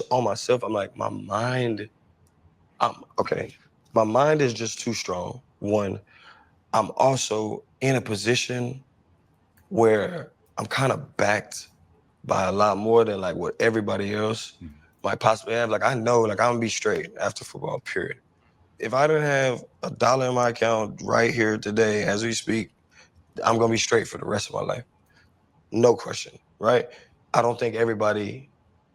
on myself, I'm like, my mind, okay, my mind is just too strong. One, I'm also in a position where I'm kind of backed by a lot more than like what everybody else might possibly have. Like I know, like I'm gonna be straight after football, period. If I didn't have $1 in my account right here today as we speak, I'm gonna be straight for the rest of my life. No question, right? I don't think everybody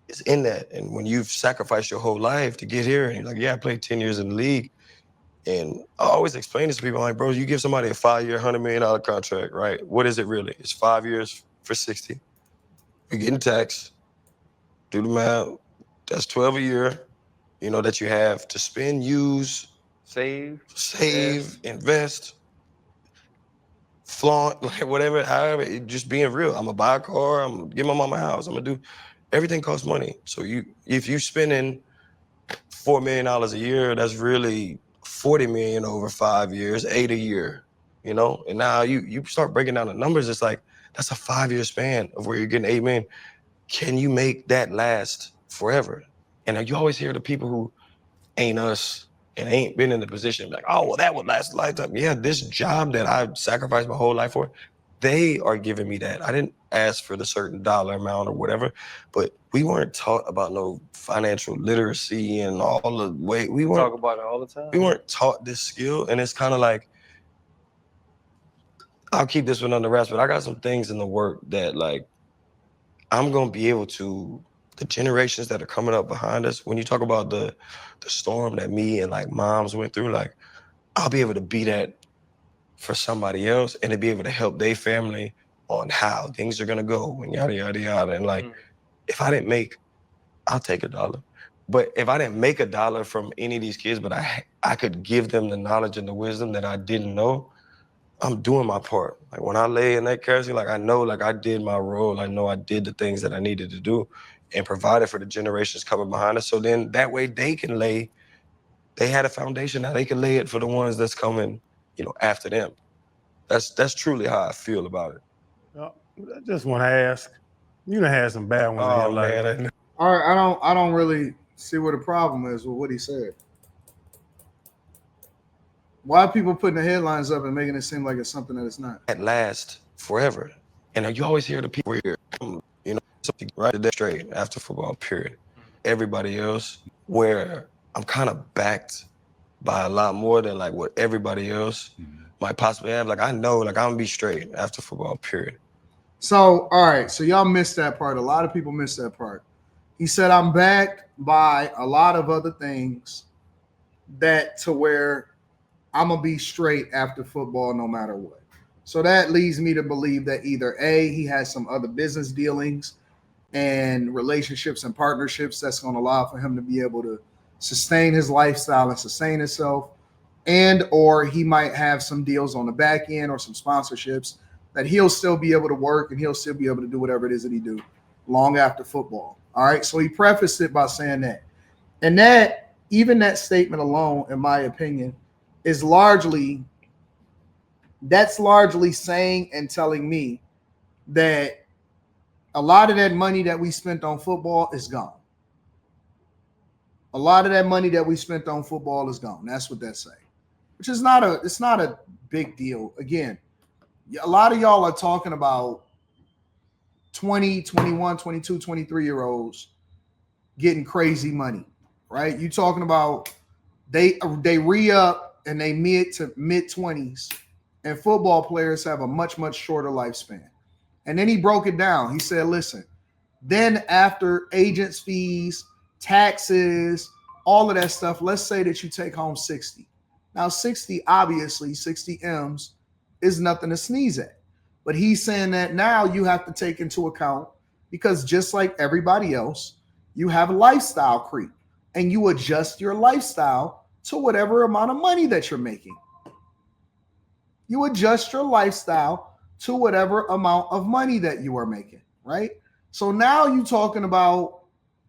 is in that. And when you've sacrificed your whole life to get here, and you're like, yeah, I played 10 years in the league. And I always explain this to people, I'm like, bro, you give somebody a 5-year, $100 million contract, right? What is it really? It's 5 years for 60. You're getting taxed. Do the math. That's 12 a year, that you have to spend, use, save, invest, flaunt, like whatever, however, just being real. I'm gonna buy a car, I'm gonna give my mama a house, I'm gonna do, everything costs money. So if you spending $4 million a year, that's really 40 million over 5 years, 8 a year, And now you start breaking down the numbers, it's like, that's a 5-year span of where you're getting 8 million. Can you make that last forever? And you always hear the people who ain't us and ain't been in the position like, oh, well, that would last a lifetime. Yeah, this job that I sacrificed my whole life for, they are giving me that. I didn't ask for the certain dollar amount or whatever, but we weren't taught about no financial literacy and all the way. We Talk about it all the time. we weren't taught this skill. And it's kind of like, I'll keep this one under wraps, but I got some things in the work that like, I'm gonna be able to, the generations that are coming up behind us, when you talk about the storm that me and like moms went through, like I'll be able to be that for somebody else and to be able to help their family on how things are gonna go and yada yada yada. And like if I didn't make, I'll take $1. But if I didn't make $1 from any of these kids, but I could give them the knowledge and the wisdom that I didn't know, I'm doing my part. Like when I lay in that casket, like I know like I did my role. I know I did the things that I needed to do and provided for the generations coming behind us. So then that way they had a foundation. Now they can lay it for the ones that's coming, after them. That's truly how I feel about it. I just want to ask, you done had some bad ones in your life. Man. All right, I don't really see what the problem is with what he said. Why are people putting the headlines up and making it seem like it's something that it's not? That last forever. And you always hear the people here, something right today straight after football, period. Everybody else, where I'm kind of backed by a lot more than like what everybody else might possibly have. Like I know, like I'm gonna be straight after football, period. So, all right, so y'all missed that part. A lot of people missed that part. He said, I'm backed by a lot of other things that to where I'm going to be straight after football no matter what. So that leads me to believe that either A, he has some other business dealings and relationships and partnerships that's going to allow for him to be able to sustain his lifestyle and sustain himself, and or he might have some deals on the back end or some sponsorships that he'll still be able to work and he'll still be able to do whatever it is that he do long after football. All right. So he prefaced it by saying that. And that, even that statement alone, in my opinion, is largely saying and telling me that a lot of that money that we spent on football is gone. A lot of that money that we spent on football is gone. That's what that's saying, which is it's not a big deal. Again, a lot of y'all are talking about 20, 21, 22, 23-year-olds getting crazy money, right? You talking about they re-up and they mid 20s, and football players have a much, much shorter lifespan. And then he broke it down. He said, listen, then after agents' fees, taxes, all of that stuff, let's say that you take home 60. Now, 60 M's is nothing to sneeze at. But he's saying that now you have to take into account, because just like everybody else, you have lifestyle creep and you adjust your lifestyle to whatever amount of money that you're making. You adjust your lifestyle to whatever amount of money that you are making, right? So now you're talking about,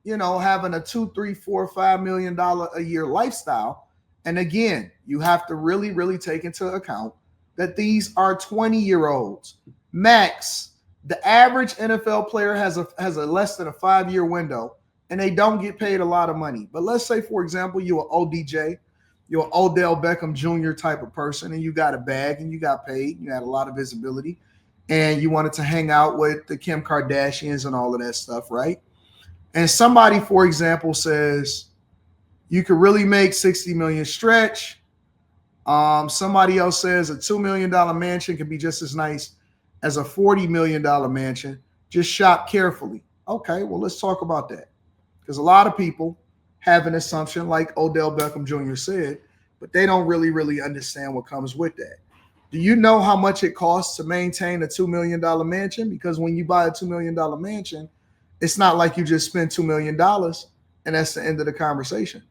having a $2, $3, $4, $5 million a year lifestyle. And again, you have to really, really take into account that these are 20-year-olds. Max, the average NFL player has a less than a 5-year window and they don't get paid a lot of money. But let's say, for example, you're an ODJ, you're an Odell Beckham Jr. type of person, and you got a bag and you got paid, you had a lot of visibility, and you wanted to hang out with the Kim Kardashians and all of that stuff, right? And somebody, for example, says you could really make 60 million stretch. Somebody else says a $2 million mansion could be just as nice as a $40 million mansion. Just shop carefully. Okay, well, let's talk about that. Because a lot of people have an assumption, like Odell Beckham Jr. said, but they don't really understand what comes with that. Do you know how much it costs to maintain a $2 million mansion? Because when you buy a $2 million mansion, it's not like you just spend $2 million and that's the end of the conversation.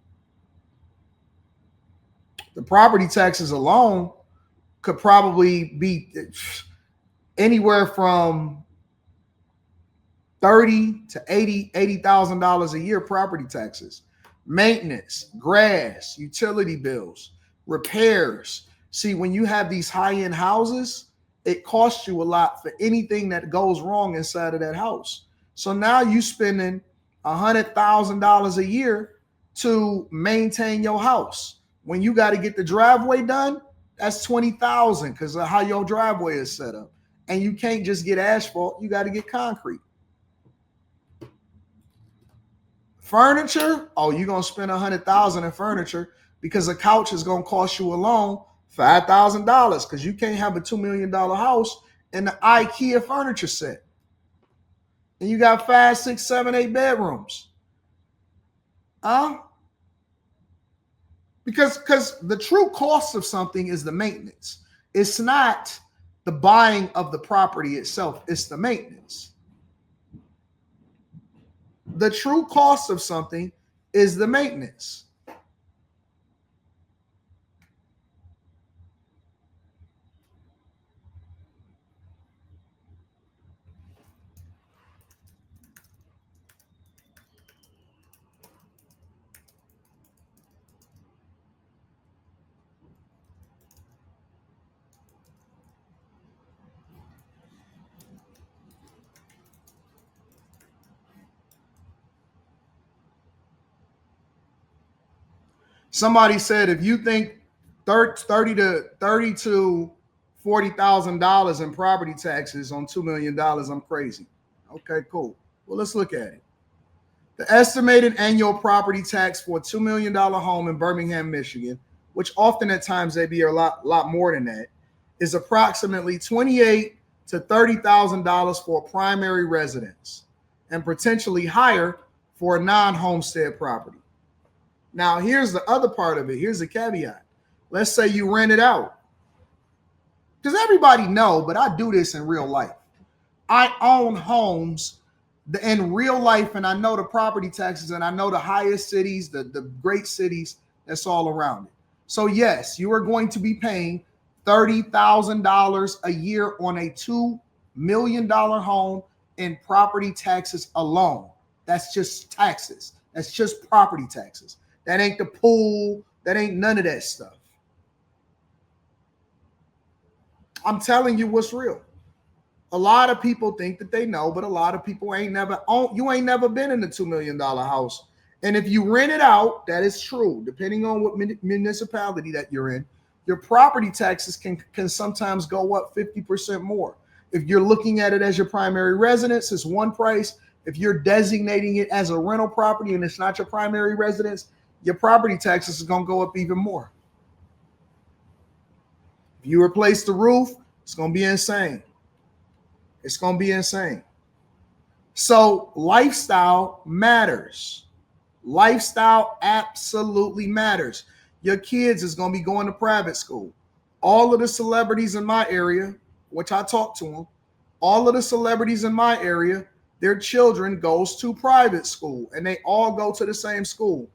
The property taxes alone could probably be anywhere from $30,000 to $80,000 a year property taxes, maintenance, grass, utility bills, repairs. See, when you have these high-end houses, it costs you a lot for anything that goes wrong inside of that house. So now you spending $100,000 a year to maintain your house. When you got to get the driveway done, that's $20,000 because of how your driveway is set up. And you can't just get asphalt, you got to get concrete. Furniture, oh, you're going to spend $100,000 in furniture because a couch is going to cost you alone $5,000 because you can't have a $2 million house in the IKEA furniture set. And you got 5, 6, 7, 8 bedrooms. Because the true cost of something is the maintenance. It's not the buying of the property itself. It's the maintenance. The true cost of something is the maintenance. Somebody said if you think $30,000 to $40,000 in property taxes on $2 million, I'm crazy. Okay, cool. Well, let's look at it. The estimated annual property tax for a $2 million home in Birmingham, Michigan, which often at times they be a lot more than that, is approximately $28,000 to $30,000 for a primary residence and potentially higher for a non-homestead property. Now, here's the other part of it. Here's the caveat. Let's say you rent it out. Because everybody know, but I do this in real life. I own homes in real life, and I know the property taxes, and I know the highest cities, the great cities that's all around it. So, yes, you are going to be paying $30,000 a year on a $2 million home in property taxes alone. That's just taxes. That's just property taxes. That ain't the pool. That ain't none of that stuff. I'm telling you what's real. A lot of people think that they know, but a lot of people ain't never been in a $2 million house. And if you rent it out, that is true. Depending on what municipality that you're in, your property taxes can sometimes go up 50% more. If you're looking at it as your primary residence, it's one price. If you're designating it as a rental property and it's not your primary residence, your property taxes is going to go up even more. If you replace the roof, it's going to be insane. It's going to be insane. So lifestyle matters. Lifestyle absolutely matters. Your kids is going to be going to private school. All of the celebrities in my area, which I talk to them, all of the celebrities in my area, their children goes to private school and they all go to the same school.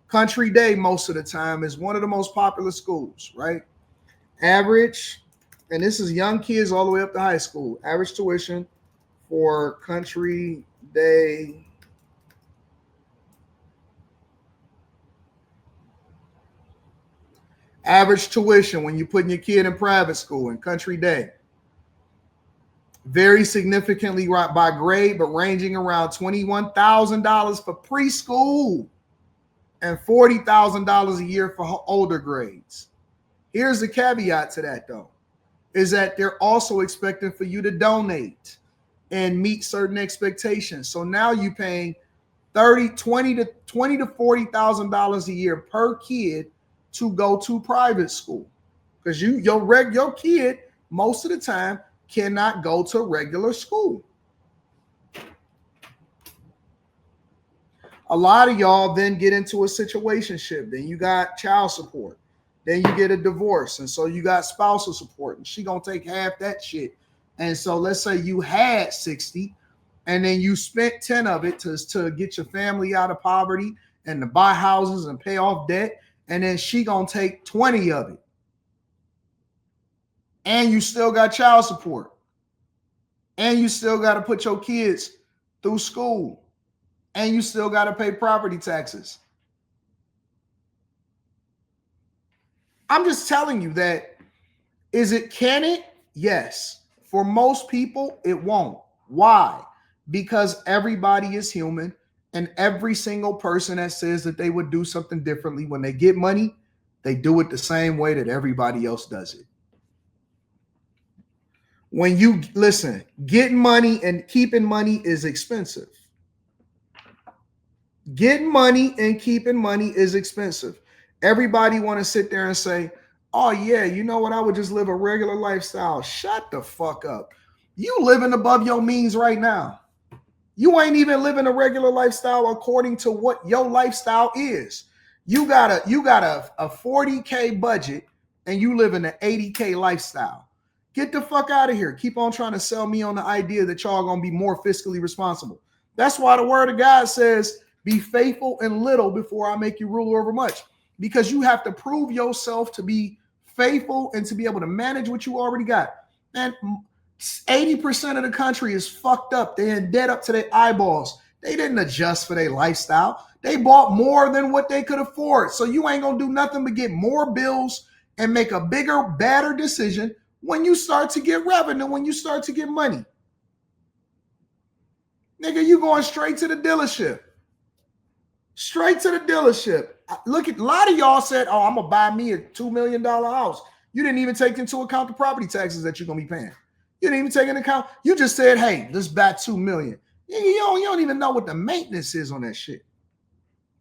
Country Day, most of the time, is one of the most popular schools, right? Average, and this is young kids all the way up to high school, average tuition for Country Day. Average tuition when you're putting your kid in private school in Country Day. Very significantly by grade, but ranging around $21,000 for preschool and $40,000 a year for older grades. Here's the caveat to that, though, is that they're also expecting for you to donate and meet certain expectations. So now you're paying $20,000 to $40,000 a year per kid to go to private school, because your kid most of the time cannot go to regular school. A lot of y'all then get into a situationship. Then you got child support. Then you get a divorce. And so you got spousal support. And she going to take half that shit. And so let's say you had 60 and then you spent 10 of it to get your family out of poverty and to buy houses and pay off debt. And then she going to take 20 of it. And you still got child support. And you still got to put your kids through school. And you still got to pay property taxes. I'm just telling you that, can it? Yes. For most people, it won't. Why? Because everybody is human, and every single person that says that they would do something differently when they get money, they do it the same way that everybody else does it. When you listen, getting money and keeping money is expensive. Getting money and keeping money is expensive. Everybody want to sit there and say, oh yeah, you know what? I would just live a regular lifestyle. Shut the fuck up. You living above your means right now. You ain't even living a regular lifestyle according to what your lifestyle is. You got a 40K budget and you live in an 80K lifestyle. Get the fuck out of here. Keep on trying to sell me on the idea that y'all gonna be more fiscally responsible. That's why the word of God says, be faithful in little before I make you ruler over much. Because you have to prove yourself to be faithful and to be able to manage what you already got. And 80% of the country is fucked up. They're in debt up to their eyeballs. They didn't adjust for their lifestyle. They bought more than what they could afford. So you ain't gonna do nothing but get more bills and make a bigger, badder decision when you start to get revenue, when you start to get money. Nigga, you going straight to the dealership. Straight to the dealership. Look, at a lot of y'all said, oh, I'm going to buy me a $2 million house. You didn't even take into account the property taxes that you're going to be paying. You didn't even take into account. You just said, hey, let's buy $2 million. You don't even know what the maintenance is on that shit.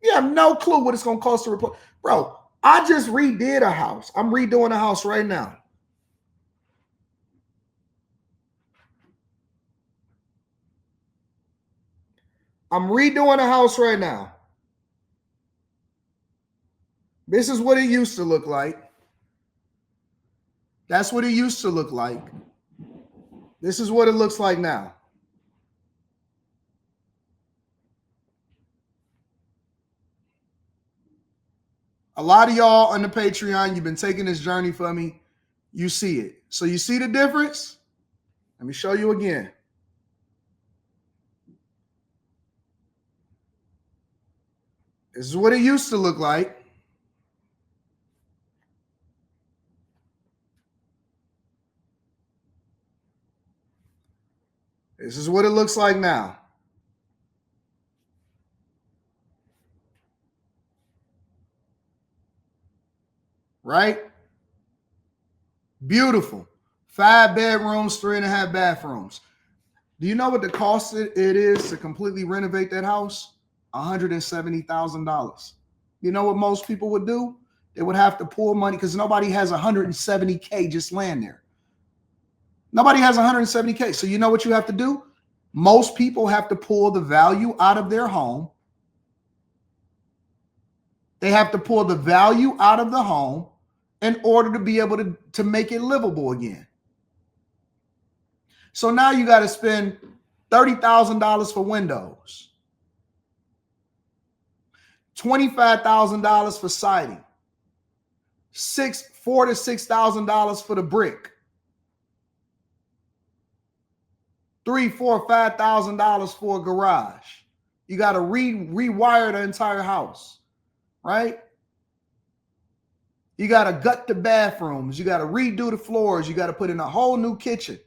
You have no clue what it's going to cost to replace. Bro, I just redid a house. I'm redoing a house right now. I'm redoing a house right now. This is what it used to look like. That's what it used to look like. This is what it looks like now. A lot of y'all on the Patreon, you've been taking this journey for me. You see it. So you see the difference? Let me show you again. This is what it used to look like. This is what it looks like now. Right? Beautiful. 5 bedrooms, 3.5 bathrooms. Do you know what the cost it is to completely renovate that house? $170,000. You know what most people would do? They would have to pull money because nobody has $170K just laying there. Nobody has $170K. So you know what you have to do? Most people have to pull the value out of their home. They have to pull the value out of the home in order to be able to make it livable again. So now you got to spend $30,000 for windows, $25,000 for siding, $4,000 to $6,000 for the brick, $3,000, $4,000, $5,000 for a garage. You got to rewire the entire house, right? You got to gut the bathrooms. You got to redo the floors. You got to put in a whole new kitchen.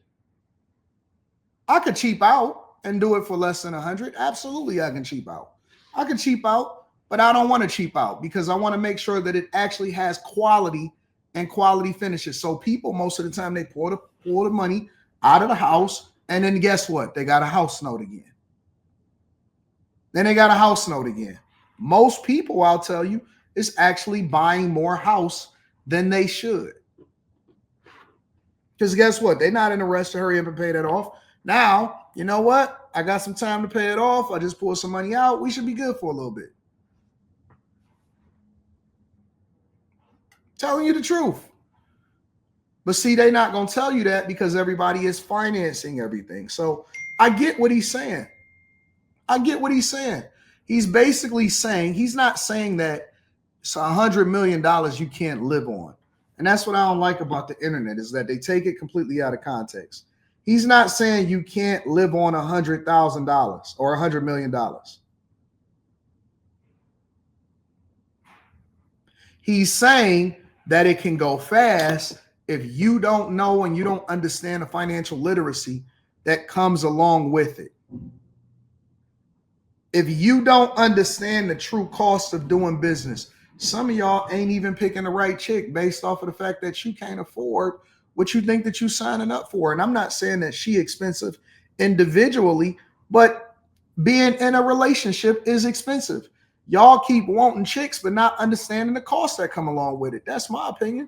I could cheap out and do it for less than 100. Absolutely, I can cheap out. I can cheap out, but I don't want to cheap out because I want to make sure that it actually has quality and quality finishes. So people, most of the time, they pour the money out of the house, and then guess what? They got a house note again. Then they got a house note again. Most people, I'll tell you, is actually buying more house than they should. Because guess what? They're not in a rush to hurry up and pay that off. Now, you know what? I got some time to pay it off. I just pulled some money out. We should be good for a little bit. Telling you the truth. But see, they're not going to tell you that because everybody is financing everything. So I get what he's saying. I get what he's saying. He's basically saying, he's not saying that it's $100 million you can't live on. And that's what I don't like about the internet is that they take it completely out of context. He's not saying you can't live on $100,000 or $100 million. He's saying that it can go fast if you don't know and you don't understand the financial literacy that comes along with it. If you don't understand the true cost of doing business, some of y'all ain't even picking the right chick based off of the fact that you can't afford what you think that you're signing up for. And I'm not saying that she expensive individually, but being in a relationship is expensive. Y'all keep wanting chicks, but not understanding the costs that come along with it. That's my opinion.